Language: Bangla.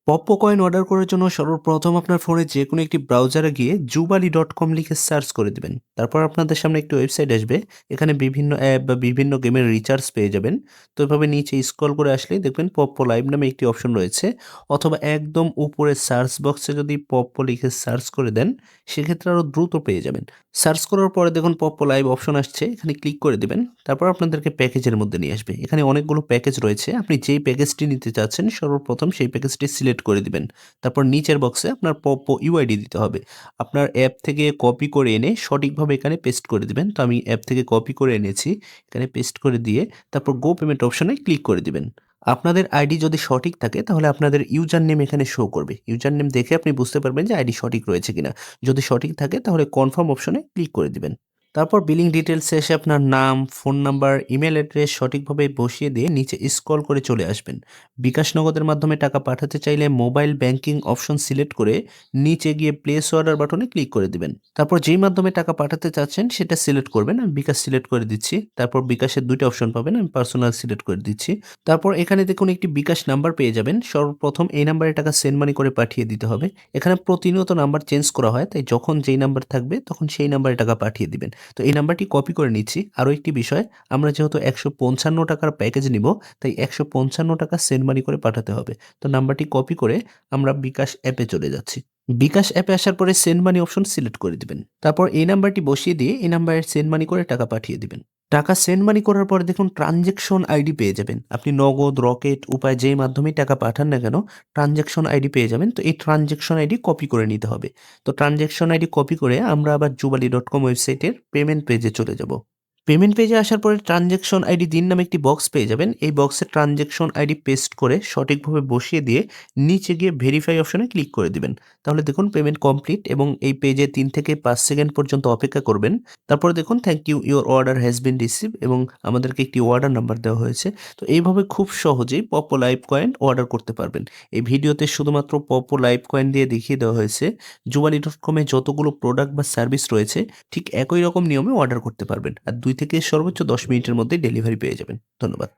পপ্পো কয়েন অর্ডার করার জন্য সর্বপ্রথম আপনার ফোনে যেকোনো একটি ব্রাউজারে গিয়ে jubali.com লিখে সার্চ করে দিবেন। তারপর আপনাদের সামনে একটি ওয়েবসাইট আসবে। এখানে বিভিন্ন অ্যাপ বা বিভিন্ন গেমের রিচার্জ পেয়ে যাবেন। তো এভাবে নিচে স্ক্রল করে আসলেই দেখবেন পপ্পো লাইভ নামে একটি অপশন রয়েছে। অথবা একদম উপরে সার্চ বক্সে যদি পপ্পো লিখে সার্চ করে দেন, সেক্ষেত্রে আরো দ্রুত পেয়ে যাবেন। সার্চ করার পরে দেখুন পপ্পো লাইভ অপশন আসছে। এখানে ক্লিক করে দিবেন। তারপর আপনাদেরকে প্যাকেজের মধ্যে নিয়ে আসবে। এখানে অনেকগুলো প্যাকেজ রয়েছে। আপনি যেই প্যাকেজটি নিতে চাচ্ছেন সর্বপ্রথম সেই প্যাকেজটি সিলেক্ট করে দিবেন। তারপর নিচের বক্সে আপনার পপ্পো ইউআইডি দিতে হবে। আপনার অ্যাপ থেকে কপি করে এনে সঠিকভাবে এখানে পেস্ট করে দিবেন। তো আমি অ্যাপ থেকে কপি করে এনেছি। এখানে পেস্ট করে দিয়ে তারপর গো পেমেন্ট অপশনে ক্লিক করে দিবেন। আপনাদের আইডি যদি সঠিক থাকে তাহলে আপনাদের ইউজার নেম এখানে শো করবে। ইউজার নেম দেখে আপনি বুঝতে পারবেন যে আইডি সঠিক রয়েছে কিনা। যদি সঠিক থাকে তাহলে কনফার্ম অপশনে ক্লিক করে দিবেন। তারপর বিলিং ডিটেইলসে এসে আপনার নাম, ফোন নাম্বার, ইমেইল অ্যাড্রেস সঠিকভাবে বসিয়ে দিয়ে নিচে স্ক্রল করে চলে আসবেন। বিকাশ নগদের মাধ্যমে টাকা পাঠাতে চাইলে মোবাইল ব্যাংকিং অপশন সিলেক্ট করে নিচে গিয়ে প্লেস অর্ডার বাটনে ক্লিক করে দিবেন। তারপর যেই মাধ্যমে টাকা পাঠাতে চাচ্ছেন সেটা সিলেক্ট করবেন। আমি বিকাশ সিলেক্ট করে দিচ্ছি। তারপর বিকাশের ২ টা অপশন পাবেন। আমি পার্সোনাল সিলেক্ট করে দিচ্ছি। তারপর এখানে দেখুন একটি বিকাশ নাম্বার পেয়ে যাবেন। সর্বপ্রথম এই নাম্বারে টাকা সেন্ড মানি করে পাঠিয়ে দিতে হবে। এখানে প্রতিনিয়ত নাম্বার চেঞ্জ করা হয়। তাই যখন যেই নাম্বার থাকবে তখন সেই নাম্বারে টাকা পাঠিয়ে দিবেন। তো এই নাম্বারটি কপি করে নিচ্ছি। আরো একটি বিষয়, আমরা যেহেতু ৳১৫৫ প্যাকেজ নিবো, তাই ৳১৫৫ সেন্ড মানি করে পাঠাতে হবে। তো নাম্বারটি কপি করে আমরা বিকাশ অ্যাপে চলে যাচ্ছি। বিকাশ অ্যাপে আসার পরে সেন্ড মানি অপশন সিলেক্ট করে দিবেন। তারপর এই নাম্বারটি বসিয়ে দিয়ে এই নাম্বারে সেন্ড মানি করে টাকা পাঠিয়ে দিবেন। টাকা সেন্ড মানি করার পরে দেখুন ট্রান্সেকশন আইডি পেয়ে যাবেন। আপনি নগদ, রকেট উপায় যেই মাধ্যমেই টাকা পাঠান না কেন, ট্রান্সেকশন আইডি পেয়ে যাবেন। তো এই ট্রান্সেকশন আইডি কপি করে নিতে হবে। তো ট্রান্সেকশন আইডি কপি করে আমরা আবার jubali.com ওয়েবসাইটের পেমেন্ট পেজে চলে যাব। পেমেন্ট পেজে আসার পরে ট্রান্সেকশন আইডি দিন নামে একটি বক্স পেয়ে যাবেন। এই বক্সে ট্রান্সেকশন আইডি পেস্ট করে সঠিকভাবে বসিয়ে দিয়ে নিচে গিয়ে ভেরিফাই অপশনে ক্লিক করে দিবেন। তাহলে দেখুন পেমেন্ট কমপ্লিট এবং এই পেজে ৩ থেকে ৫ সেকেন্ড পর্যন্ত অপেক্ষা করবেন। তারপরে দেখুন thank you, your order has been received এবং আমাদেরকে একটি অর্ডার নাম্বার দেওয়া হয়েছে। তো এইভাবে খুব সহজেই পপ্পো লাইভ কয়েন অর্ডার করতে পারবেন। এই ভিডিওতে শুধুমাত্র পপ্পো লাইভ কয়েন দিয়ে দেখিয়ে দেওয়া হয়েছে। jubali.com এ যতগুলো প্রোডাক্ট বা সার্ভিস রয়েছে ঠিক একই রকম নিয়মে অর্ডার করতে পারবেন। আর ২ থেকে সর্বোচ্চ ১০ মিনিটের মধ্যে ডেলিভারি পেয়ে যাবেন। ধন্যবাদ।